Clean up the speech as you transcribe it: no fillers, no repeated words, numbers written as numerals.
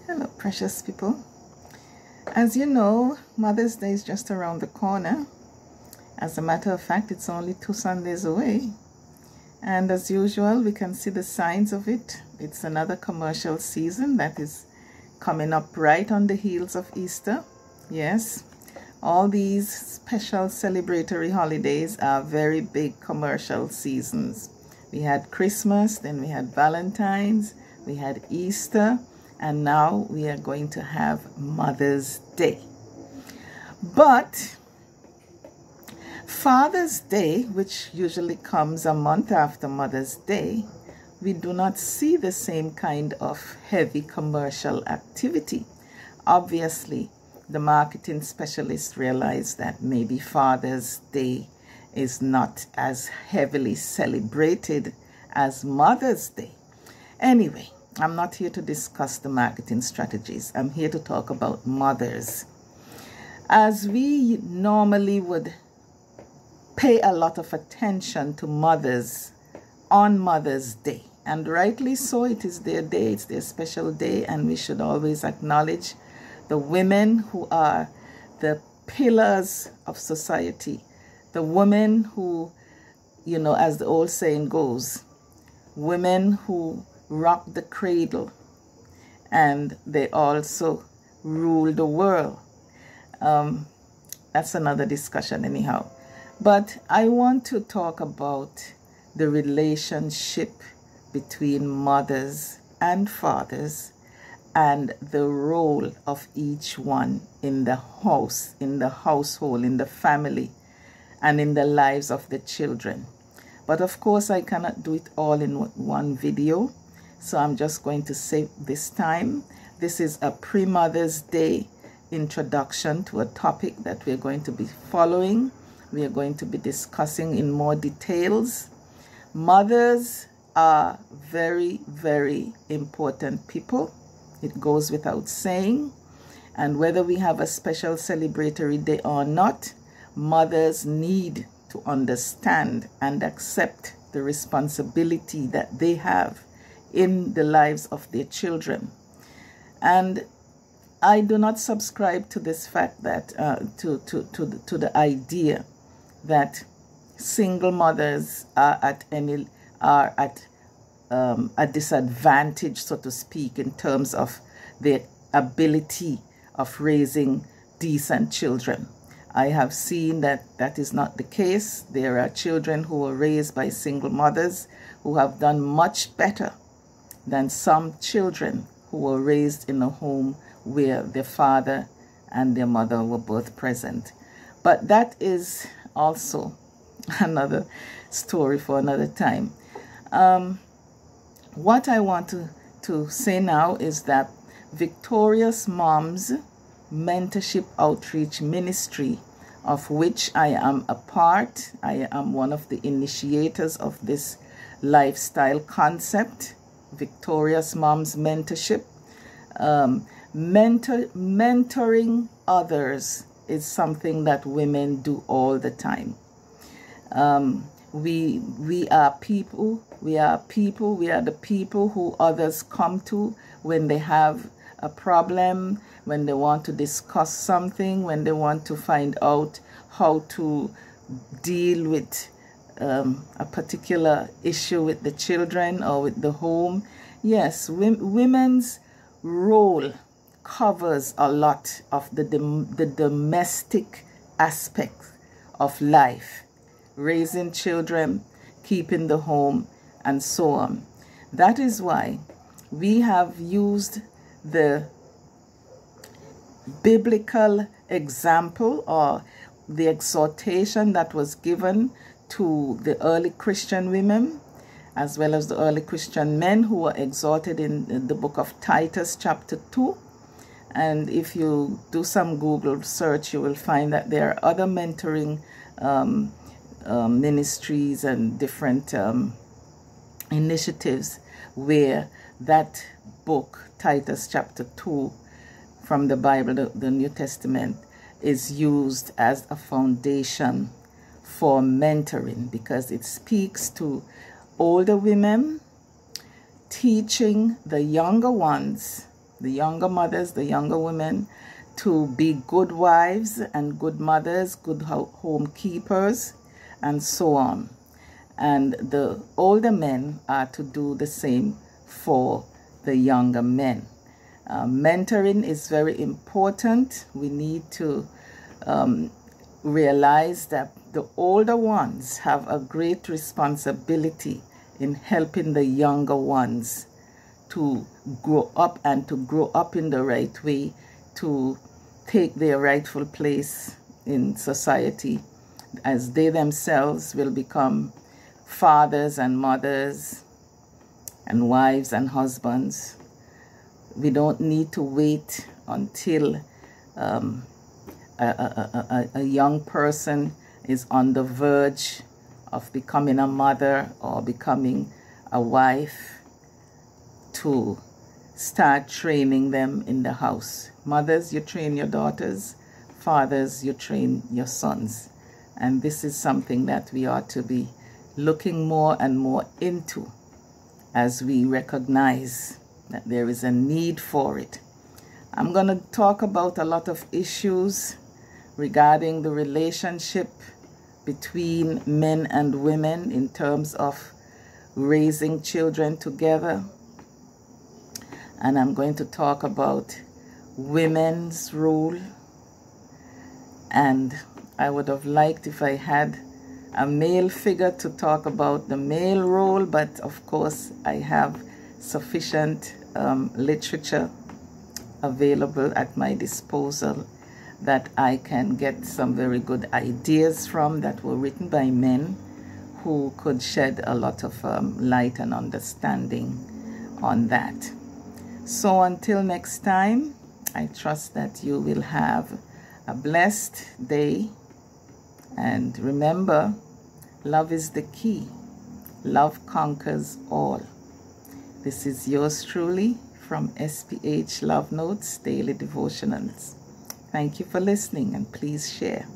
Hello, precious people. As you know, Mother's Day is just around the corner. As a matter of fact, it's only 2 Sundays away. And as usual, we can see the signs of it. It's another commercial season that is coming up right on the heels of Easter. Yes, all these special celebratory holidays are very big commercial seasons. We had Christmas, then we had Valentine's, we had Easter, and now we are going to have Mother's Day. But Father's Day, which usually comes a month after Mother's Day, we do not see the same kind of heavy commercial activity. Obviously, the marketing specialists realize that maybe Father's Day is not as heavily celebrated as Mother's Day. Anyway, I'm not here to discuss the marketing strategies. I'm here to talk about mothers. As we normally would pay a lot of attention to mothers on Mother's Day, and rightly so, it is their day, it's their special day, and we should always acknowledge the women who are the pillars of society, the women who, you know, as the old saying goes, women who rock the cradle, and they also rule the world. That's another discussion anyhow. But I want to talk about the relationship between mothers and fathers and the role of each one in the house, in the household, in the family, and in the lives of the children. But of course, I cannot do it all in one video. So I'm just going to say this time, this is a pre-Mother's Day introduction to a topic that we're going to be following. We are going to be discussing in more details. Mothers are very, very important people. It goes without saying. And whether we have a special celebratory day or not, mothers need to understand and accept the responsibility that they have in the lives of their children. And I do not subscribe to this fact that to the idea that single mothers are at a disadvantage, so to speak, in terms of their ability of raising decent children. I have seen that that is not the case. There are children who were raised by single mothers who have done much better than some children who were raised in a home where their father and their mother were both present. But that is also another story for another time. What I want to say now is that Victorious Moms Mentorship Outreach Ministry, of which I am a part, I am one of the initiators of this lifestyle concept, Victorious Moms Mentorship. Mentoring others is something that women do all the time. We are people. We are the people who others come to when they have a problem, when they want to discuss something, when they want to find out how to deal with a particular issue with the children or with the home. Yes, women's role covers a lot of the domestic aspects of life, raising children, keeping the home, and so on. That is why we have used the biblical example or the exhortation that was given to the early Christian women as well as the early Christian men who were exhorted in the book of Titus chapter 2. And if you do some Google search, you will find that there are other mentoring ministries and different initiatives where that book, Titus chapter 2, from the Bible, the New Testament, is used as a foundation for mentoring, because it speaks to older women teaching the younger ones the younger mothers, the younger women, to be good wives and good mothers, good home keepers, and so on. And the older men are to do the same for the younger men. Mentoring is very important. We need to realize that the older ones have a great responsibility in helping the younger ones to grow up, and to grow up in the right way, to take their rightful place in society, as they themselves will become fathers and mothers and wives and husbands. We don't need to wait until a young person is on the verge of becoming a mother or becoming a wife to start training them in the house. Mothers, you train your daughters. Fathers, you train your sons. And this is something that we ought to be looking more and more into, as we recognize that there is a need for it. I'm going to talk about a lot of issues regarding the relationship between men and women in terms of raising children together. And I'm going to talk about women's role. And I would have liked if I had a male figure to talk about the male role, but of course I have sufficient literature available at my disposal that I can get some very good ideas from, that were written by men who could shed a lot of light and understanding on that. So until next time, I trust that you will have a blessed day. And remember, love is the key. Love conquers all. This is yours truly from SPH Love Notes Daily Devotionals. Thank you for listening, and please share.